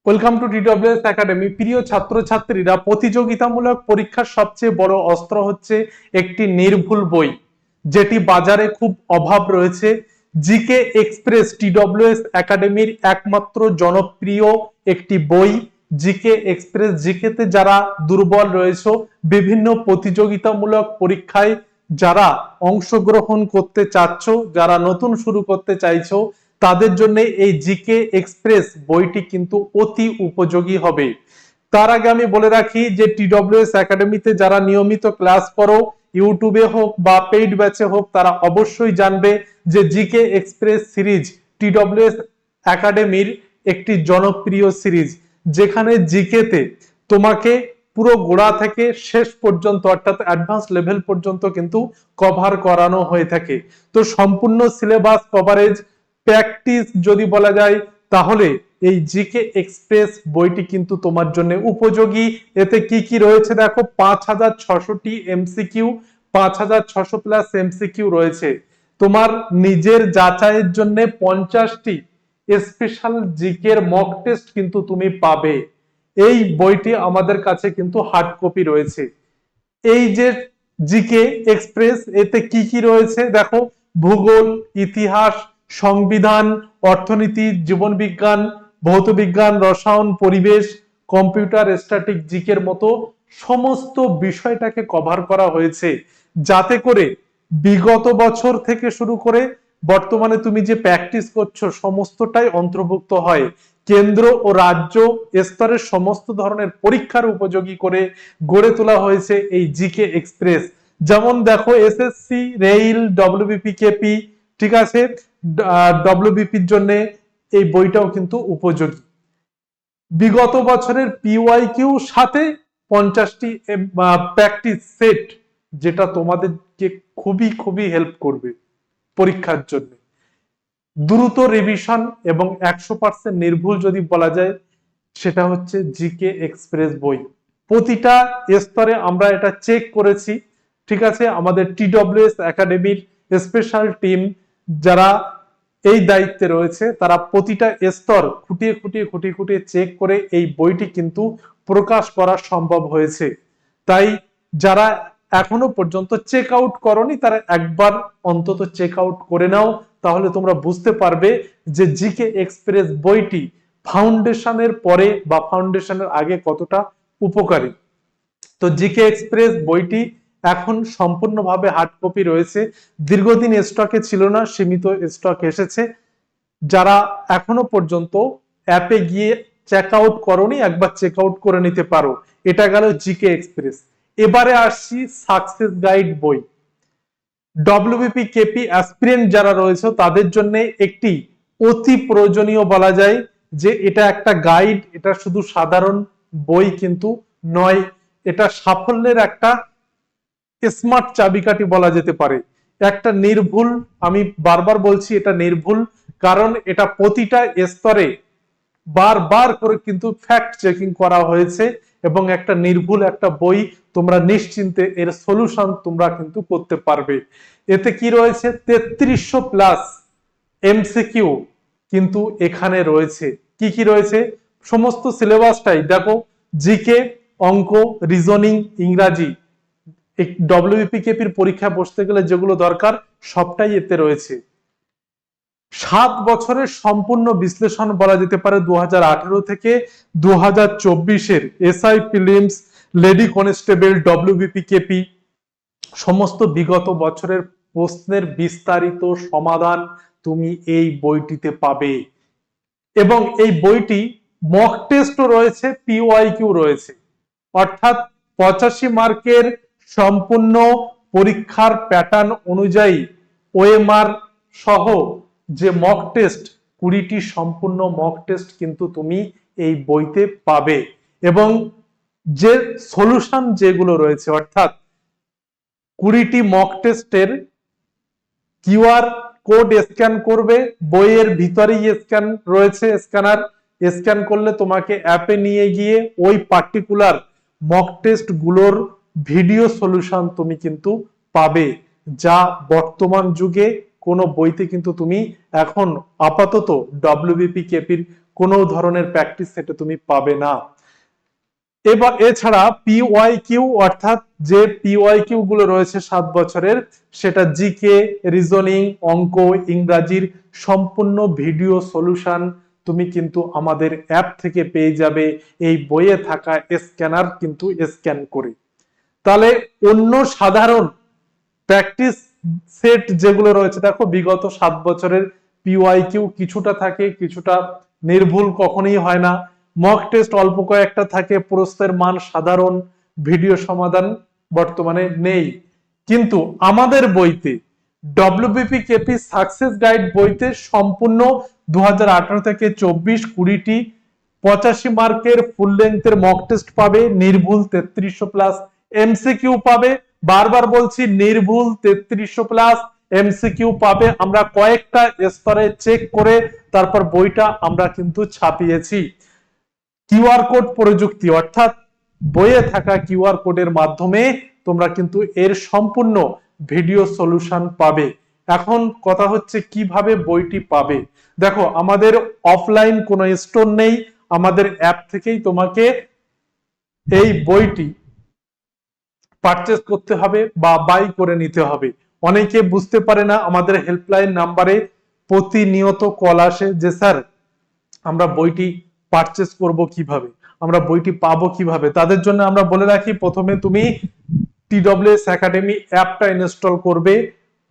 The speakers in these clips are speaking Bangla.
Welcome to TWS academy. প্রিয় ছাত্রছাত্রীরা, প্রতিযোগিতামূলক পরীক্ষার সবচেয়ে বড় অস্ত্র হচ্ছে একটি নির্ভুল বই, যেটি বাজারে খুব অভাব রয়েছে। জিকে এক্সপ্রেস টিডব্লিউএস একাডেমির একমাত্র জনপ্রিয় একটি বই। জিকে এক্সপ্রেস, জিকেতে যারা দুর্বল রয়েছে, বিভিন্ন প্রতিযোগিতামূলক পরীক্ষায় যারা অংশগ্রহণ করতে চাচ্ছ, যারা নতুন শুরু করতে চাইছো, তাদের জন্য এই জিকে এক্সপ্রেস বইটি কিন্তু অতি উপযোগী হবে। তার আগে আমি বলে রাখি যে টিডব্লিউএস একাডেমিতে যারা নিয়মিত ক্লাস করো, ইউটিউবে হোক বা পেইড ব্যাচে হোক, তারা অবশ্যই জানবে যে জিকে এক্সপ্রেস সিরিজ টিডব্লিউএস একাডেমির একটি জনপ্রিয় সিরিজ, যেখানে জিকেতে তোমাকে পুরো গোড়া থেকে শেষ পর্যন্ত অর্থাৎ অ্যাডভান্স লেভেল পর্যন্ত কিন্তু কভার করানো হয়ে থাকে। তো সম্পূর্ণ সিলেবাস কভারেজ প্র্যাকটিস যদি বলা যায়, তাহলে এই জিকে এক্সপ্রেস বইটি কিন্তু তোমার জন্য উপযোগী। এতে কি কি রয়েছে দেখো, 5600টি এমসিকিউ, 5600 প্লাস এমসিকিউ রয়েছে। তোমার নিজের যাচাইয়ের জন্য 50টি স্পেশাল জিকের মক টেস্ট কিন্তু তুমি পাবে। এই বইটি আমাদের কাছে কিন্তু হার্ড কপি রয়েছে। এই যে জিকে এক্সপ্রেস, এতে কি কি রয়েছে দেখো, ভূগোল, ইতিহাস, সংবিধান, অর্থনীতি, জীবন বিজ্ঞান, ভৌত বিজ্ঞান, রসায়ন, পরিবেশ, কম্পিউটার, স্ট্যাটিক জিকের মতো সমস্ত বিষয়টাকে কভার করা হয়েছে, যাতে করে বিগত বছর থেকে শুরু করে বর্তমানে তুমি যে প্র্যাকটিস করছো সমস্তটাই অন্তর্ভুক্ত হয়। কেন্দ্র ও রাজ্য স্তরের সমস্ত ধরনের পরীক্ষার উপযোগী করে গড়ে তোলা হয়েছে এই জিকে এক্সপ্রেস। যেমন দেখো, এসএসসি, রেইল, ডব্লিউবিপি, কেপি, ঠিক আছে, ডব্লিউবিপির জন্য এই বইটাও কিন্তু উপযোগী। বিগত বছরের পিওয়াইকিউ সাথে 50টি প্র্যাকটিস সেট, যেটা তোমাদেরকে খুবই খুবই হেল্প করবে পরীক্ষার জন্য। দ্রুত রিভিশন এবং 100% নির্ভুল যদি বলা যায়, সেটা হচ্ছে জিকে এক্সপ্রেস বই। প্রতিটা স্তরে আমরা এটা চেক করেছি, ঠিক আছে। আমাদের টিডব্লিউএস একাডেমির স্পেশাল টিম যারা এই দায়িত্বে রয়েছে, তারা প্রতিটা স্তর খুঁটিয়ে খুঁটিয়ে খুঁটিয়ে খুঁটিয়ে চেক করে এই বইটি কিন্তু প্রকাশ করা সম্ভব হয়েছে। তাই যারা এখনো পর্যন্ত চেক আউট করনি, তারা একবার অন্তত চেক আউট করে নাও, তাহলে তোমরা বুঝতে পারবে যে জিকে এক্সপ্রেস বইটি ফাউন্ডেশনের পরে বা ফাউন্ডেশনের আগে কতটা উপকারী। তো জিকে এক্সপ্রেস বইটি এখন সম্পূর্ণভাবে হার্ড কপি রয়েছে। দীর্ঘদিন স্টকে ছিল না, সীমিত স্টক এসেছে। যারা এখনো পর্যন্ত অ্যাপে গিয়ে চেক আউট করনি, একবার চেক আউট করে নিতে পারো। এটা গেল জিকে এক্সপ্রেস। এবারে আসছি সাকসেস গাইড বই। ডব্লিউবিপি, কেপি অ্যাসপিরেন্ট যারা রয়েছে তাদের জন্য একটি অতি প্রয়োজনীয় বলা যায় যে এটা একটা গাইড। এটা শুধু সাধারণ বই কিন্তু নয়, এটা সাফল্যের একটা স্মার্ট চাবিকাঠি বলা যেতে পারে। একটা নির্ভুল, আমি বারবার বলছি এটা নির্ভুল, কারণ এটা প্রতিটা স্তরে বারবার করে কিন্তু ফ্যাক্ট চেকিং করা হয়েছে এবং একটা নির্ভুল একটা বই, তোমরা নিশ্চিন্তে এর সলিউশন তোমরা কিন্তু করতে পারবে। এতে কি রয়েছে, 3300 প্লাস এমসিকিউ কিন্তু এখানে রয়েছে। কি কি রয়েছে, সমস্ত সিলেবাসটাই দেখো, জিকে, অঙ্ক, রিজনিং, ইংরাজি, ডব্লিউবিপি কেপির পরীক্ষা বসতে গেলে যেগুলো দরকার সবটাই এতে রয়েছে। 7 বছরের সম্পূর্ণ বিশ্লেষণ বলা যেতে পারে 2018 থেকে 2024-এর SI prelims, lady constable, WBP KP সমস্ত বিগত বছরের প্রশ্নের বিস্তারিত সমাধান তুমি এই বইটিতে পাবে। এবং এই বইটি মক টেস্টও রয়েছে, পিওয়াইকিউ রয়েছে, অর্থাৎ 85 মার্কের সম্পূর্ণ পরীক্ষার প্যাটার্ন অনুযায়ী ওএমআর সহ যে মক টেস্ট, 20টি সম্পূর্ণ মক টেস্ট কিন্তু তুমি এই বইতে পাবে। এবং যে সলিউশন যেগুলো রয়েছে, অর্থাৎ 20টি মক টেস্টের কিউআর কোড স্ক্যান করবে, বইয়ের ভিতরেই স্ক্যান রয়েছে, স্ক্যানার স্ক্যান করলে তোমাকে অ্যাপে নিয়ে গিয়ে ওই পার্টিকুলার মক টেস্ট গুলোর ভিডিও সলিউশন তুমি কিন্তু পাবে, যা বর্তমান যুগে কোনো বইতে কিন্তু তুমি এখন আপাতত ডব্লিউবিপি কেপির কোনো ধরনের প্র্যাকটিস সেটে তুমি পাবে না। এবার এছাড়া পিওয়াইকিউ অর্থাৎ যে পিওয়াইকিউ গুলো রয়েছে 7 বছরের, সেটা জিকে, রিজনিং, অঙ্ক, ইংরাজির সম্পূর্ণ ভিডিও সলিউশন তুমি কিন্তু আমাদের অ্যাপ থেকে পেয়ে যাবে এই বইয়ে থাকা স্ক্যানার কিন্তু স্ক্যান করে। তাহলে অন্য সাধারণ প্র্যাকটিস সেট যেগুলো রয়েছে, দেখো বিগত 7 বছরের পিওয়াইকিউ কিছুটা থাকে, কিছুটা নির্ভুল কখনোই হয় না, মক টেস্ট অল্প কয়েকটা থাকে, প্রশ্নের মান সাধারণ, ভিডিও সমাধান বর্তমানে নেই। কিন্তু আমাদের বইতে ডব্লিউবিপি কেপি সাকসেস গাইড বইতে সম্পূর্ণ 2018 থেকে 24 20টি 85 মার্কের ফুল লেন্থের মক টেস্ট পাবে, নির্ভুল 3300 প্লাস এমসিকিউ পাবে। বারবার বলছি, নির্ভুল 3300 প্লাস এমসিকিউ পাবে। আমরা কয়েকটা স্তরে চেক করে তারপর বইটা আমরা কিন্তু ছাপিয়েছি। কিউআর কোড প্রযুক্তি অর্থাৎ বইয়ে থাকা কিউআর কোডের মাধ্যমে তোমরা কিন্তু এর সম্পূর্ণ ভিডিও সলিউশন পাবে। এখন কথা হচ্ছে কিভাবে বইটি পাবে। দেখো, আমাদের অফলাইন কোনো স্টোর নেই, আমাদের অ্যাপ থেকেই তোমাকে এই বইটি পারচেজ করতে হবে বা বাই করে নিতে হবে। অনেকে বুঝতে পারে না, আমাদের হেল্পলাইন নাম্বারে প্রতিনিয়ত কল আসে যে স্যার আমরা বইটি পারচেজ করব কিভাবে, আমরা বইটি পাবো কিভাবে। তাদের জন্য আমরা বলে রাখি, প্রথমে তুমি TWS একাডেমি অ্যাপটা ইনস্টল করবে,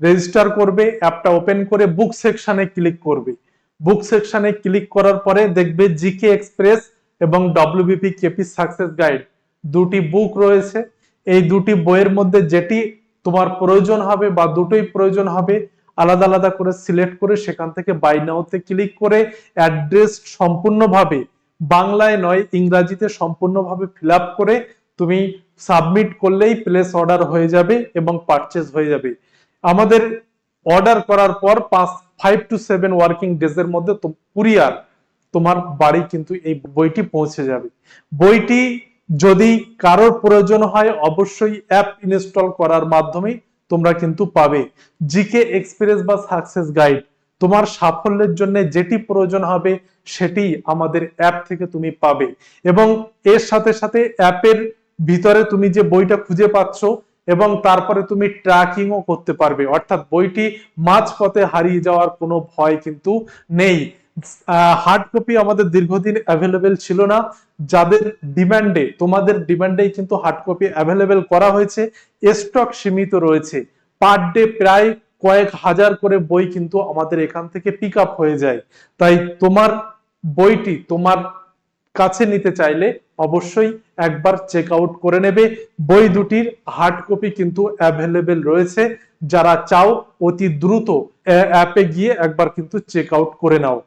রেজিস্টার করবে, অ্যাপটা ওপেন করে বুক সেকশনে ক্লিক করবে। বুক সেকশনে ক্লিক করার পরে দেখবে জিকে এক্সপ্রেস এবং ডব্লিউবিপি কেপি সাকসেস গাইড দুটি বুক রয়েছে। এই দুটি বইয়ের মধ্যে যেটি তোমার প্রয়োজন হবে বা দুটোই প্রয়োজন হবে, আলাদা আলাদা করে সিলেক্ট করে সেখান থেকে বাই নাওতে ক্লিক করে অ্যাড্রেস সম্পূর্ণভাবে বাংলায় নয় ইংরাজিতে সম্পূর্ণভাবে ফিল আপ করে তুমি সাবমিট করলেই প্লেস অর্ডার হয়ে যাবে এবং পারচেজ হয়ে যাবে। আমাদের অর্ডার করার পর 5 to 7 ওয়ার্কিং ডেজ এর মধ্যে কুরিয়ার তোমার বাড়ি কিন্তু এই বইটি পৌঁছে যাবে। বইটি যদি কারোর প্রয়োজন হয় অবশ্যই অ্যাপ ইনস্টল করার মাধ্যমে তোমরা কিন্তু পাবে। জিকে এক্সপ্রেস বা সাকসেস গাইড তোমার সাফল্যের জন্য যেটি প্রয়োজন হবে সেটি আমাদের অ্যাপ থেকে তুমি পাবে। এবং এর সাথে সাথে অ্যাপের ভিতরে তুমি যে বইটা খুঁজে পাচ্ছ এবং তারপরে তুমি ট্র্যাকিংও করতে পারবে, অর্থাৎ বইটি মাঝপথে হারিয়ে যাওয়ার কোনো ভয় কিন্তু নেই। হার্ড কপি আমাদের দীর্ঘদিন অ্যাভেলেবেল ছিল না, যাদের ডিমান্ডে, তোমাদের ডিমান্ডেই কিন্তু হার্ড কপি অ্যাভেলেবেল করা হয়েছে, স্টক সীমিত রয়েছে। পার ডে প্রায় কয়েক হাজার করে বই কিন্তু আমাদের এখান থেকে পিক আপ হয়ে যায়। তাই তোমার বইটি তোমার কাছে নিতে চাইলে অবশ্যই একবার চেক আউট করে নেবে। বই দুটির হার্ড কপি কিন্তু অ্যাভেলেবেল রয়েছে, যারা চাও অতি দ্রুত অ্যাপে গিয়ে একবার কিন্তু চেক আউট করে নাও।